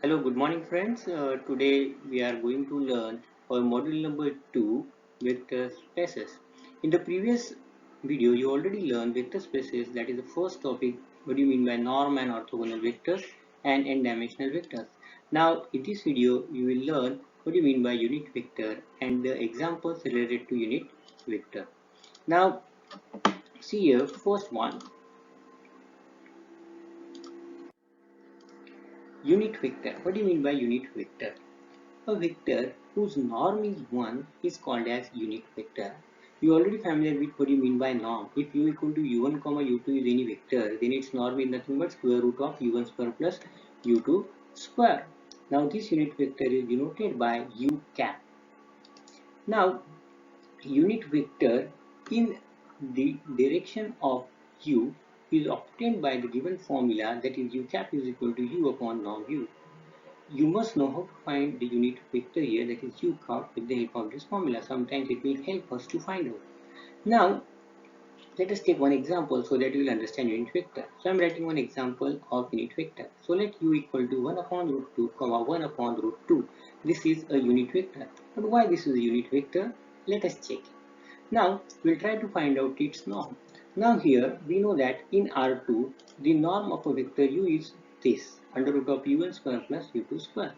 Hello, good morning friends. Today we are going to learn our module number 2 vector spaces. In the previous video you already learned vector spaces, that is the first topic, what do you mean by norm and orthogonal vectors and n-dimensional vectors. Now in this video you will learn what do you mean by unit vector and the examples related to unit vector. Now see here, first one, unit vector. What do you mean by unit vector? A vector whose norm is 1 is called as unit vector. You are already familiar with what you mean by norm. If u equal to u1, u2 is any vector, then its norm is nothing but square root of u1 square plus u2 square. Now this unit vector is denoted by u cap. Now unit vector in the direction of u is obtained by the given formula, that is u cap is equal to u upon norm u. You must know how to find the unit vector here, that is u cap, with the help of this formula. Sometimes it will help us to find out. Now let us take one example so that you will understand unit vector. So I am writing one example of unit vector. So let u equal to 1 upon root 2 comma 1 upon root 2. This is a unit vector. But why this is a unit vector? Let us check. Now we'll try to find out its norm. Now here we know that in R2 the norm of a vector u is this, under root of u1 square plus u2 square.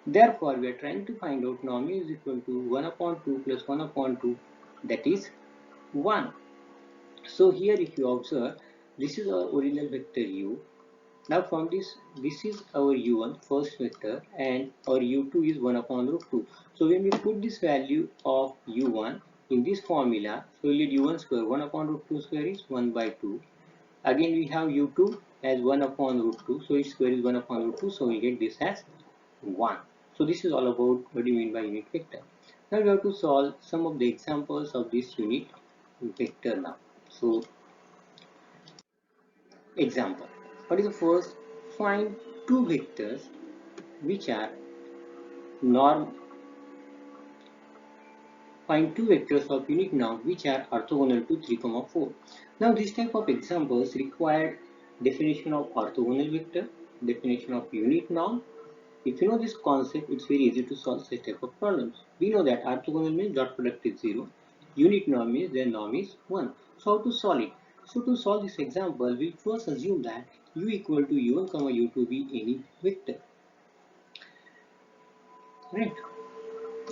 Therefore we are trying to find out norm u is equal to 1 upon 2 plus 1 upon 2, that is 1. So here if you observe, this is our original vector u. Now from this is our u1 first vector and our u2 is 1 upon root 2. So when we put this value of u1 in this formula, so we get u1 square, 1 upon root 2 square is 1 by 2. Again we have u2 as 1 upon root 2, so its square is 1 upon root 2, so we get this as 1. So this is all about what do you mean by unit vector. Now we have to solve some of the examples of this unit vector now. So example, what is the first? Find two vectors which are norm. Find two vectors of unit norm which are orthogonal to 3, 4. Now this type of examples require definition of orthogonal vector, definition of unit norm. If you know this concept, it's very easy to solve such type of problems. We know that orthogonal means dot product is 0, unit norm means their norm is 1. So how to solve it? So to solve this example, we first assume that u equal to u1, u2 be any vector, right?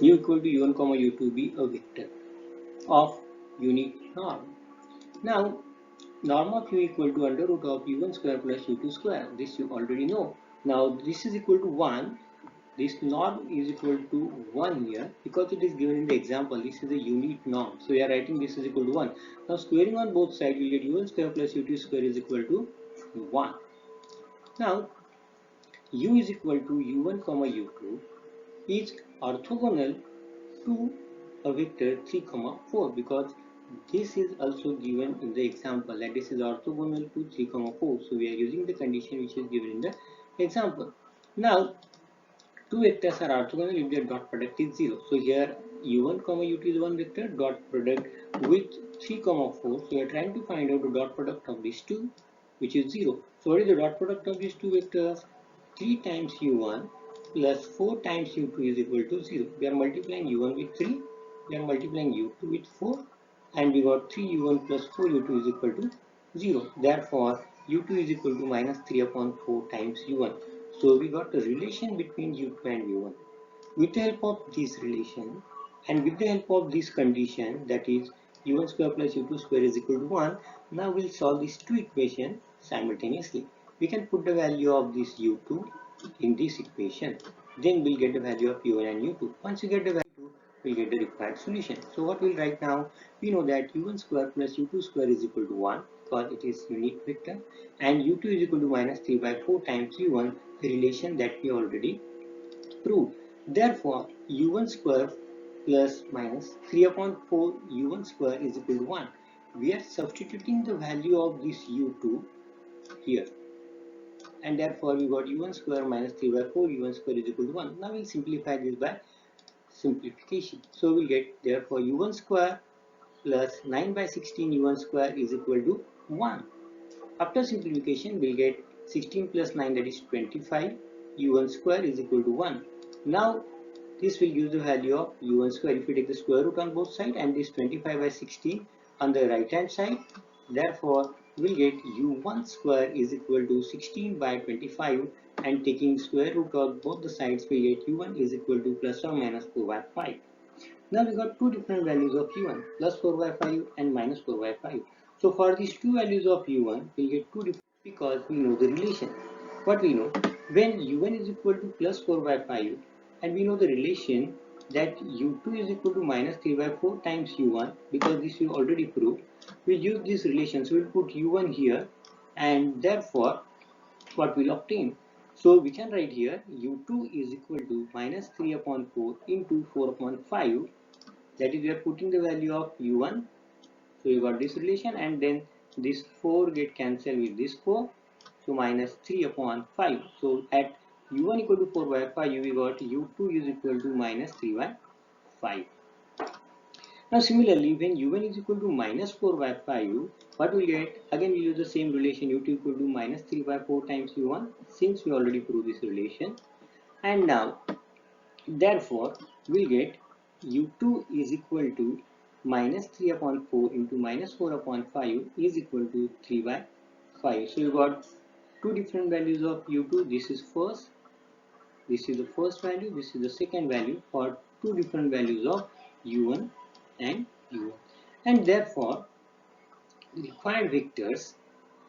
U equal to u1, u2 be a vector of unit norm. Now norm of u equal to under root of u1 square plus u2 square. This you already know. Now this is equal to 1. This norm is equal to 1 here because it is given in the example. This is a unit norm. So we are writing this is equal to 1. Now squaring on both sides, we get u1 square plus u2 square is equal to 1. Now u is equal to u1, u2 is orthogonal to a vector 3, 4 because this is also given in the example that this is orthogonal to 3, 4. So we are using the condition which is given in the example. Now two vectors are orthogonal if their dot product is 0. So here u1, u2 is one vector, dot product with 3, 4. So we are trying to find out the dot product of these two, which is 0. So what is the dot product of these two vectors? 3 times u1 plus 4 times u2 is equal to 0. We are multiplying u1 with 3, we are multiplying u2 with 4, and we got 3 u1 plus 4 u2 is equal to 0. Therefore u2 is equal to minus 3 upon 4 times u1. So we got a relation between u2 and u1. With the help of this relation and with the help of this condition, that is u1 square plus u2 square is equal to 1, now we'll solve these two equations simultaneously. We can put the value of this u2 in this equation. Then we'll get the value of u1 and u2. Once you get the value, we'll get the required solution. So what we'll write now, we know that u1 square plus u2 square is equal to 1 because it is unit vector, and u2 is equal to minus 3 by 4 times u1, the relation that we already proved. Therefore u1 square plus minus 3 upon 4 u1 square is equal to 1. We are substituting the value of this u2 here, and therefore we got u1 square minus 3 by 4 u1 square is equal to 1. Now we'll simplify this by simplification. So we'll get therefore u1 square plus 9 by 16 u1 square is equal to 1. After simplification we'll get 16 plus 9, that is 25. u1 square is equal to 1. Now this will give the value of u1 square if we take the square root on both sides, and this 25 by 16 on the right hand side. Therefore, we'll get u1 square is equal to 16 by 25, and taking square root of both the sides, we get u1 is equal to plus or minus 4 by 5. Now we got two different values of u1, plus 4 by 5 and minus 4 by 5. So for these two values of u1, we get two different, because we know the relation. What we know, when u1 is equal to plus 4 by 5, and we know the relation that u2 is equal to minus 3 by 4 times u1, because this we already proved, we'll use this relation. So we'll put u1 here, and therefore what we'll obtain. So we can write here u2 is equal to minus 3 upon 4 into 4 upon 5. That is, we are putting the value of u1. So you got this relation, and then this 4 get cancelled with this 4. So minus 3 upon 5. So at u1 equal to 4 by 5, we got u2 is equal to minus 3 by 5. Now similarly, when u1 is equal to minus 4 by 5, what we get? Again we use the same relation, u2 equal to minus 3 by 4 times u1, since we already proved this relation. And now, therefore, we'll get u2 is equal to minus 3 upon 4 into minus 4 upon 5 is equal to 3 by 5. So you got two different values of u2. This is the first value, this is the second value for two different values of u1 and u1. And therefore, the required vectors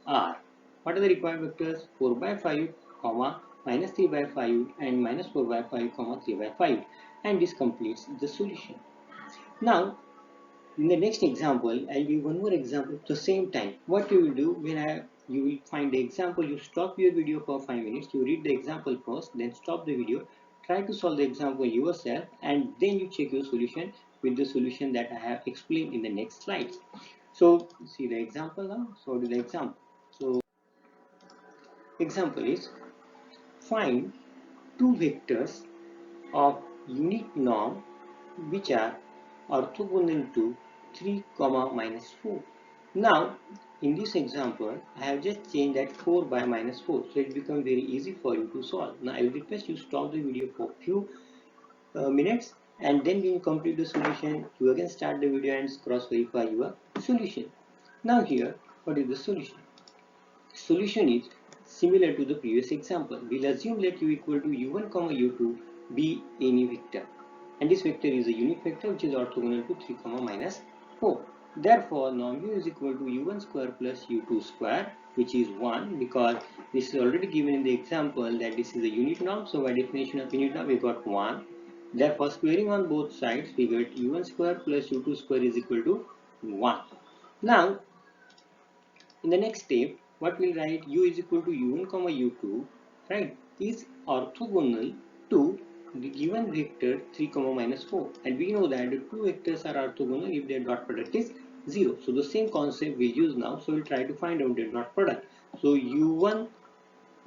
are, what are the required vectors? 4 by 5, comma, minus 3 by 5 and minus 4 by 5, comma, 3 by 5. And this completes the solution. Now, in the next example, I'll give one more example at the same time. What you will do when you will find the example, you stop your video for 5 minutes, you read the example first, then stop the video, try to solve the example yourself, and then you check your solution with the solution that I have explained in the next slides. So see the example now. So what is the example? So example is, find two vectors of unique norm which are orthogonal to 3, minus 4. Now, in this example, I have just changed that 4 by minus 4, so it becomes very easy for you to solve. Now, I will request you stop the video for few minutes, and then when you complete the solution, you again start the video and cross verify your solution. Now here, what is the solution? Solution is similar to the previous example. We'll assume that u equal to u1, u2 be any vector, and this vector is a unique vector which is orthogonal to 3, minus 4. Therefore, norm u is equal to u1 square plus u2 square, which is 1, because this is already given in the example that this is a unit norm. So by definition of unit norm, we got 1. Therefore, squaring on both sides, we get u1 square plus u2 square is equal to 1. Now, in the next step, what we'll write, u is equal to u1, u2, right, is orthogonal to the given vector 3, minus 4. And we know that the two vectors are orthogonal if their dot product is 0. So the same concept we'll use now. So we'll try to find out their dot product. So u1,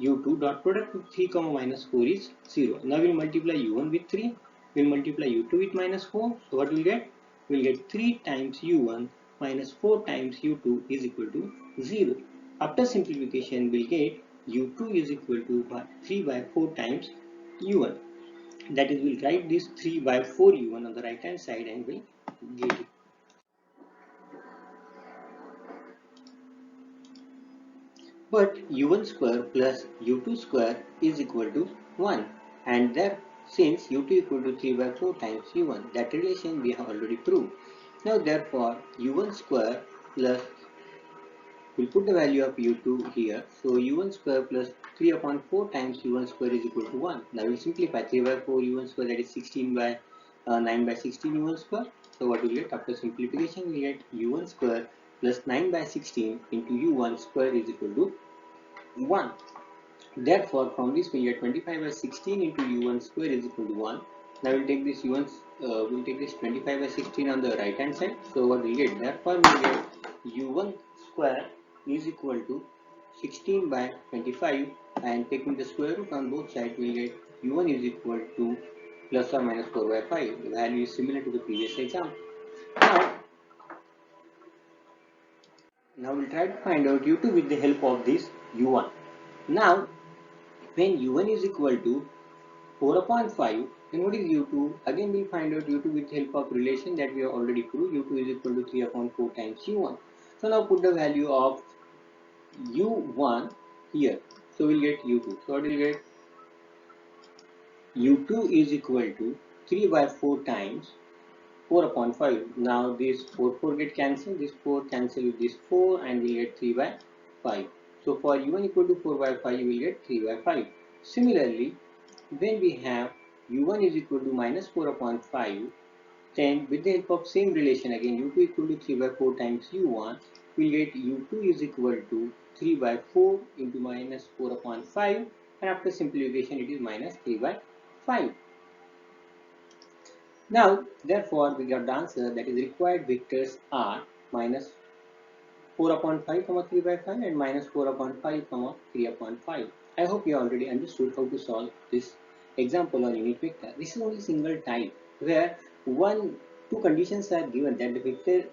u2 dot product with 3, minus 4 is 0. Now we'll multiply u1 with 3. We'll multiply u2 with minus 4. So what we'll get? We'll get 3 times u1 minus 4 times u2 is equal to 0. After simplification, we'll get u2 is equal to 3 by 4 times u1. That is, we'll write this 3 by 4 u1 on the right hand side and we'll get it. But u1 square plus u2 square is equal to 1, and there, since u2 equal to 3 by 4 times u1, that relation we have already proved. Now therefore, u1 square plus, we'll put the value of u2 here. So u1 square plus 3 upon 4 times u1 square is equal to 1. Now we'll simplify 3 by 4 u1 square, that is 16 by 9 by 16 u1 square. So what we get after simplification, we get u1 square plus 9 by 16 into u1 square is equal to 1. Therefore, from this we get 25 by 16 into u1 square is equal to 1. Now we'll take this u1, we'll take this 25 by 16 on the right hand side. So what we get? Therefore, we get u1 square is equal to 16 by 25, and taking the square root on both sides, we get u1 is equal to plus or minus 4 by 5. The value is similar to the previous example. Now we'll try to find out u2 with the help of this u1. Now When u1 is equal to 4 upon 5, then what is u2? Again we'll find out u2 with help of relation that we have already proved. u2 is equal to 3 upon 4 times u1. So now put the value of u1 here. So we'll get u2. So what will get? u2 is equal to 3 by 4 times 4 upon 5. Now this 4 get cancelled, this 4 cancel with this 4 and we get 3 by 5. So for u1 equal to 4 by 5 you will get 3 by 5. Similarly, when we have u1 is equal to minus 4 upon 5, then with the help of same relation again u2 equal to 3 by 4 times u1, we will get u2 is equal to 3 by 4 into minus 4 upon 5, and after simplification it is minus 3 by 5. Now, therefore, we got the answer, that is required vectors are minus 4 upon 5, 3 by 5 and minus 4 upon 5, 3 upon 5. I hope you already understood how to solve this example on unit vector. This is only single type where two conditions are given, that the vector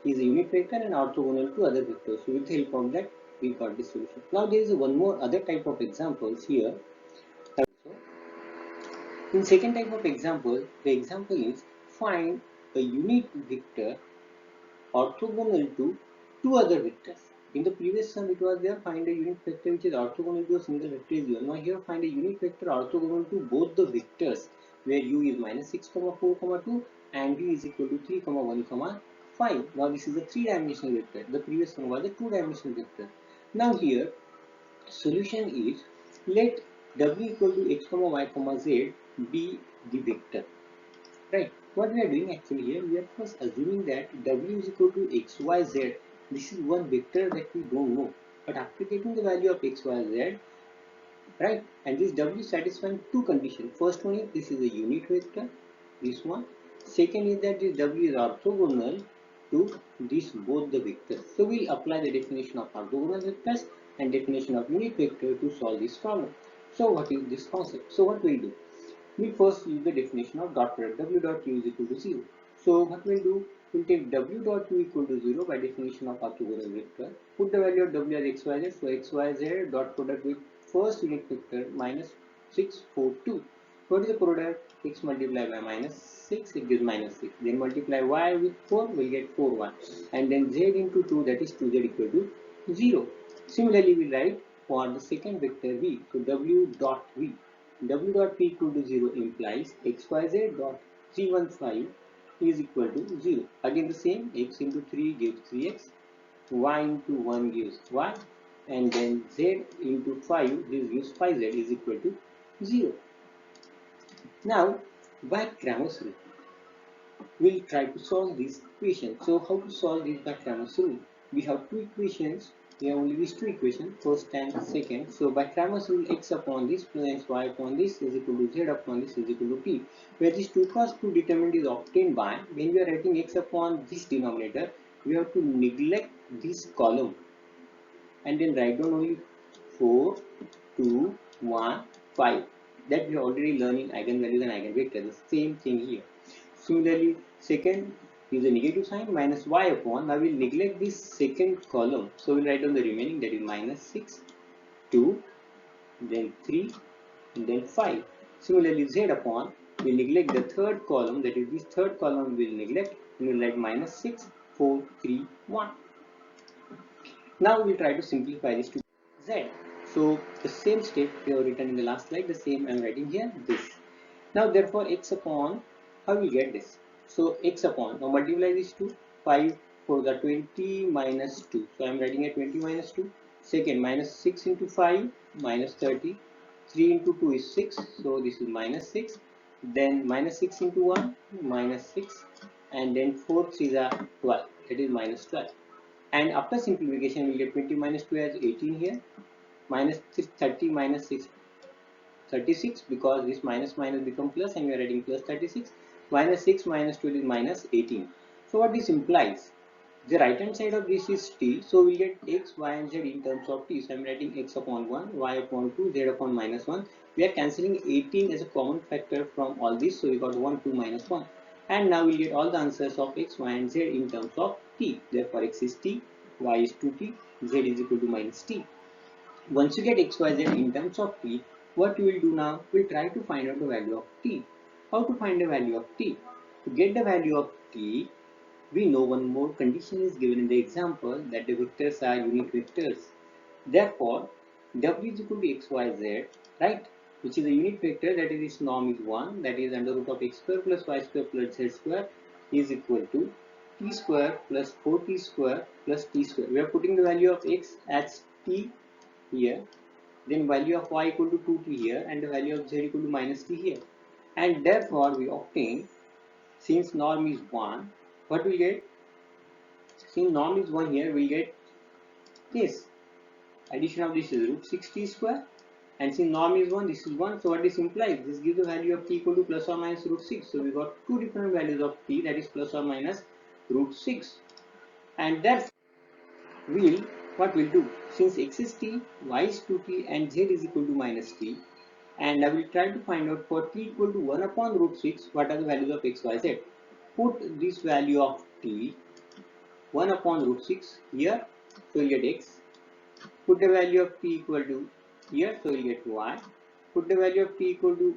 is a unit vector and orthogonal to other vectors. So with the help of that, we got this solution. Now there is one more other type of examples here. In second type of example, the example is find a unit vector orthogonal to two other vectors. In the previous sum it was there, find a unit vector which is orthogonal to a single vector is given. Now here find a unit vector orthogonal to both the vectors where u is minus 6, 4, 2 and v is equal to 3, 1, 5. Now this is a three-dimensional vector. The previous one was a two-dimensional vector. Now here solution is, let w equal to x, y, z be the vector. Right. What we are doing actually here, we are first assuming that w is equal to x, y, z. This is one vector that we don't know. But after getting the value of x, y, z, right, and this w satisfying two conditions. First one is this is a unit vector, this one. Second is that this w is orthogonal to this both the vectors. So we'll apply the definition of orthogonal vectors and definition of unit vector to solve this problem. So what is this concept? So what we'll do? We first use the definition of dot product, w dot u is equal to 0. So what we'll do, we'll take w dot u equal to 0 by definition of orthogonal vector, put the value of w as xyz, so xyz dot product with first unit vector minus 6, 4, 2. What is the product? X multiplied by minus 6, it gives minus 6. Then multiply y with 4, we'll get 4, 1. And then z into 2, that is 2z equal to 0. Similarly, we write for the second vector v, so w dot v. W dot p equal to 0 implies xyz dot 315 is equal to 0. Again the same, x into 3 gives 3x, y into 1 gives y, and then z into 5, this gives 5z is equal to 0. Now, by Cramer's rule, we'll try to solve this equation. So how to solve this by Cramer's rule? We have two equations. We have only these two equations, first and second. So by Cramer's rule, x upon this plus y upon this is equal to z upon this is equal to t, where this 2 cross 2 determinant is obtained by, when we are writing x upon this denominator, we have to neglect this column and then write down only 4, 2, 1, 5. That we already learned in eigenvalues and eigenvectors. The same thing here. Similarly, second is a negative sign minus y upon. Now we'll neglect this second column. So we'll write down the remaining, that is minus 6, 2, then 3, and then 5. Similarly, z upon, we'll neglect the third column, that is this third column we'll neglect, and we'll write minus 6, 4, 3, 1. Now we'll try to simplify this to z. So the same step we have written in the last slide, the same I'm writing here, this. Now therefore x upon, how we get this? So x upon, now multiply this to 5 for the 20 minus 2. So I'm writing a 20 minus 2. Second, minus 6 into 5, minus 30. 3 into 2 is 6, so this is minus 6. Then minus 6 into 1, minus 6. And then 4 3s are 12, that is minus 12. And after simplification, we'll get 20 minus 2 as 18 here. Minus 30 minus 6, 36, because this minus minus become plus and we are writing plus 36. Minus 6 minus 12 is minus 18. So what this implies? The right hand side of this is t, so we get x, y and z in terms of t. So I am writing x upon 1, y upon 2, z upon minus 1. We are cancelling 18 as a common factor from all this, so we got 1, 2, minus 1. And now we get all the answers of x, y and z in terms of t. Therefore x is t, y is 2t, z is equal to minus t. Once you get x, y, z in terms of t, what we will do now, we'll try to find out the value of t. How to find the value of t? To get the value of t, we know one more condition is given in the example, that the vectors are unit vectors. Therefore, w is equal to x, y, z, right? Which is a unit vector, that is its norm is 1, that is under root of x square plus y square plus z square is equal to t square plus 4t square plus t square. We are putting the value of x as t here, then value of y equal to 2t here, and the value of z equal to minus t here. And therefore, we obtain, since norm is 1, what we get? Since norm is 1 here, we get this. Addition of this is root 6t square. And since norm is 1, this is 1. So what this implies? This gives the value of t equal to plus or minus root 6. So we got two different values of t, that is plus or minus root 6. And therefore, what we'll do? Since x is t, y is 2t, and z is equal to minus t, and I will try to find out for t equal to 1 upon root 6, what are the values of x, y, z. Put this value of t 1 upon root 6 here, so you get x. Put the value of t equal to here, so you get y. Put the value of t equal to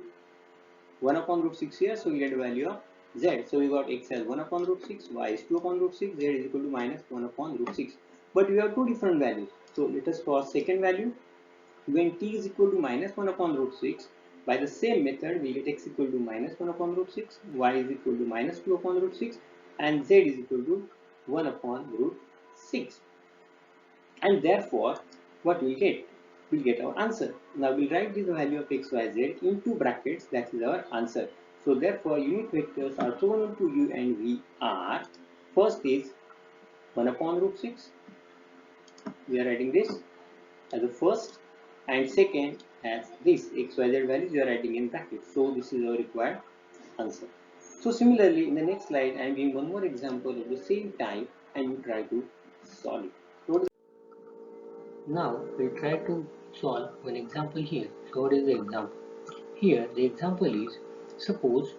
1 upon root 6 here, so you get the value of z. So we got x as 1 upon root 6, y is 2 upon root 6, z is equal to minus 1 upon root 6. But we have two different values. So let us for second value. When t is equal to minus 1 upon root 6, by the same method we get x equal to minus 1 upon root 6, y is equal to minus 2 upon root 6, and z is equal to 1 upon root 6. And therefore, what we'll get? We'll get our answer. Now we'll write this value of x, y, z into brackets. That is our answer. So therefore, unit vectors orthogonal to u and v are, first is 1 upon root 6. We are writing this as the first, and second as this x, y, z values we are writing in brackets. So this is our required answer. So similarly, in the next slide, I am giving one more example of the same type, and you try to solve it. Now we'll try to solve one example here. So what is the example? Here the example is, suppose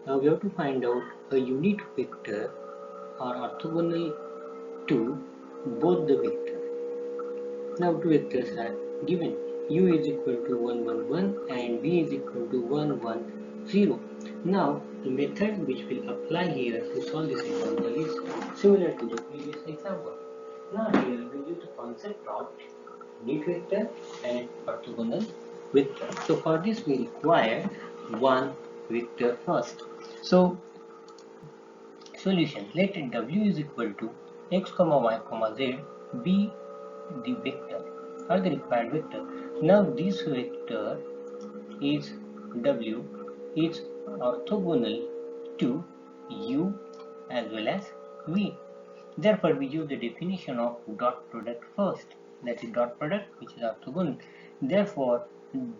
we have to find out a unit vector or orthogonal to both the vectors. Now two vectors are given. U is equal to 1, 1, 1 and v is equal to 1, 1, 0. Now the method which will apply here to solve this example is similar to the previous example. Now here we use the concept of unit vector and orthogonal vector. So for this we require one vector first. So solution, let w is equal to x comma y comma z be the vector or the required vector. Now this vector is w is orthogonal to u as well as v. Therefore we use the definition of dot product first, that is dot product which is orthogonal. Therefore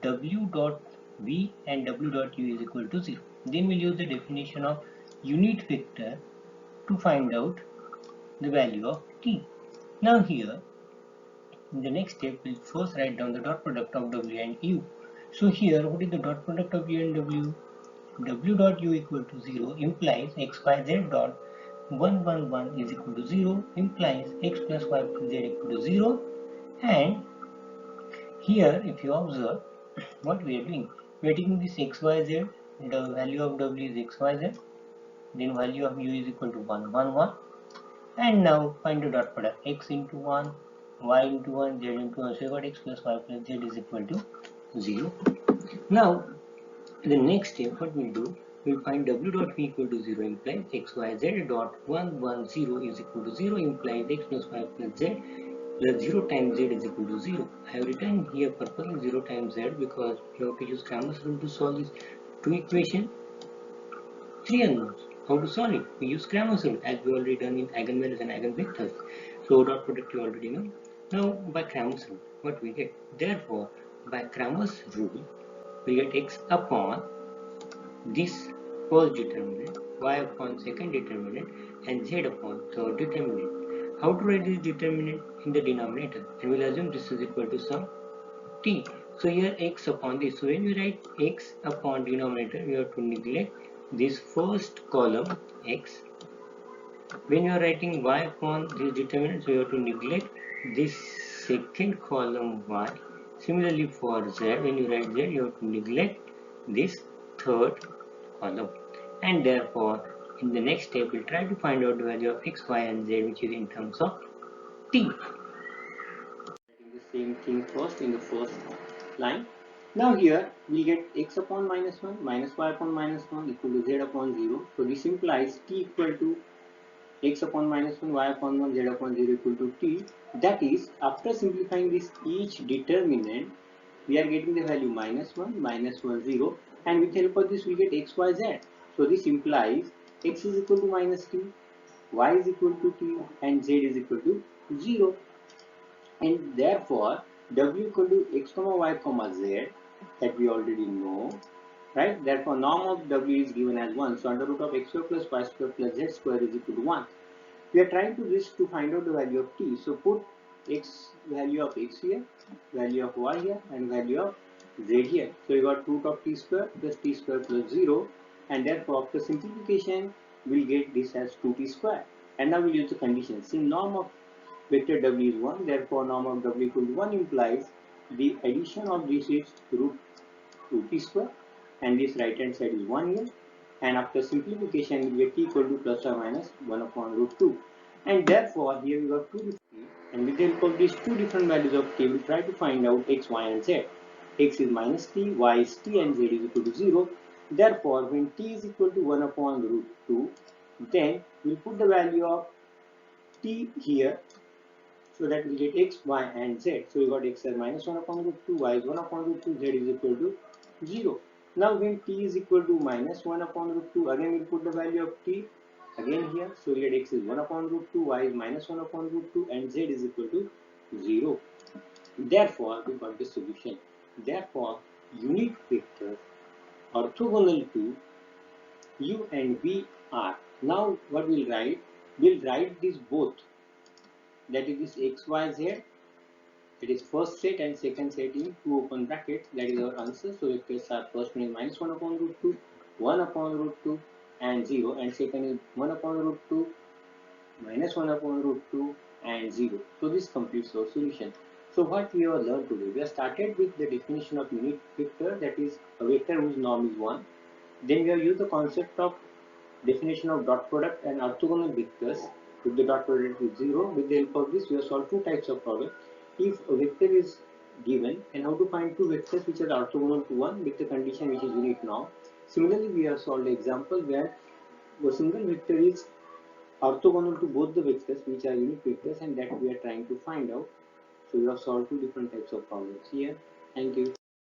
w dot v and w dot u is equal to 0. Then we'll use the definition of unit vector to find out the value of t. Now here in the next step we'll first write down the dot product of w and u. So here what is the dot product of u and w? W dot u equal to 0 implies x y z dot 1 1 1 is equal to 0 implies x plus y plus z equal to 0. And here if you observe what we are doing, we are taking this x y z, the value of w is x y z, then value of u is equal to 1 1 1, and now find the dot product x into 1, y into 1, z into 1. So you got x plus y plus z is equal to 0. Now the next step what we'll do, we'll find w dot v equal to 0 implies x y z dot 1 1 0 is equal to 0 implies x plus y plus z plus 0 times z is equal to 0. I have written here purposely 0 times z because you have to use Cramer's rule to solve these two equations. Three unknowns. How to solve it? We use Cramer's rule as we already done in eigenvalues and eigenvectors. So dot product you already know. Now by Cramer's rule, what we get? Therefore, by Cramer's rule, we get x upon this first determinant, y upon second determinant, and z upon third determinant. How to write this determinant in the denominator? And we'll assume this is equal to some t. So here x upon this. So when we write x upon denominator, we have to neglect this first column x. When you are writing y upon this determinant, so you have to neglect this second column y, Similarly for z, when you write z, you have to neglect this third column. And therefore, in the next step, we'll try to find out the value of x, y, and z, which is in terms of t. The same thing first in the first line. Now here we get x upon minus 1 minus y upon minus 1 equal to z upon 0. So this implies t equal to x upon minus 1 y upon 1 z upon 0 equal to t. That is, after simplifying this each determinant, we are getting the value minus 1 minus 1 0, and with help of this we get x y z. So this implies x is equal to minus t, y is equal to t, and z is equal to 0. And therefore w equal to x comma y comma z, that we already know, right? Therefore norm of w is given as 1, so under root of x square plus y square plus z square is equal to 1. We are trying to this to find out the value of t, so put x, value of x here, value of y here, and value of z here. So we got root of t square plus 0, and therefore after simplification we'll get this as 2t square. And now we'll use the condition. Since norm of vector w is 1, therefore norm of w equal to 1 implies the addition of this is root 2t square, and this right hand side is 1 here, and after simplification we get t equal to plus or minus 1 upon root 2, and therefore here we got 2 different, and with the help of these two different values of t, we try to find out x, y, and z. X is minus t, y is t, and z is equal to 0. Therefore when t is equal to 1 upon root 2, then we'll put the value of t here, so that we get x, y, and z. So we got x as minus 1 upon root 2, y is 1 upon root 2, z is equal to 0. Now when t is equal to minus 1 upon root 2, again we'll put the value of t again here. So we get x is 1 upon root 2, y is minus 1 upon root 2, and z is equal to 0. Therefore we got the solution. Therefore unit vectors orthogonal to u and v are. Now what we'll write? We'll write this both, that is this x, y, z. It is first set and second set in two open brackets. That is our answer. So vectors are, first one is minus 1 upon root 2, 1 upon root 2, and 0, and second is 1 upon root 2, minus 1 upon root 2, and 0. So this completes our solution. So what we have learned today? We have started with the definition of unit vector, that is a vector whose norm is 1. Then we have used the concept of definition of dot product and orthogonal vectors with the dot product is 0. With the help of this we have solved two types of problem. If a vector is given, and how to find two vectors which are orthogonal to 1 with the condition which is unit norm. Similarly we have solved an example where a single vector is orthogonal to both the vectors which are unit vectors, and that we are trying to find out. So we have solved two different types of problems here. Thank you.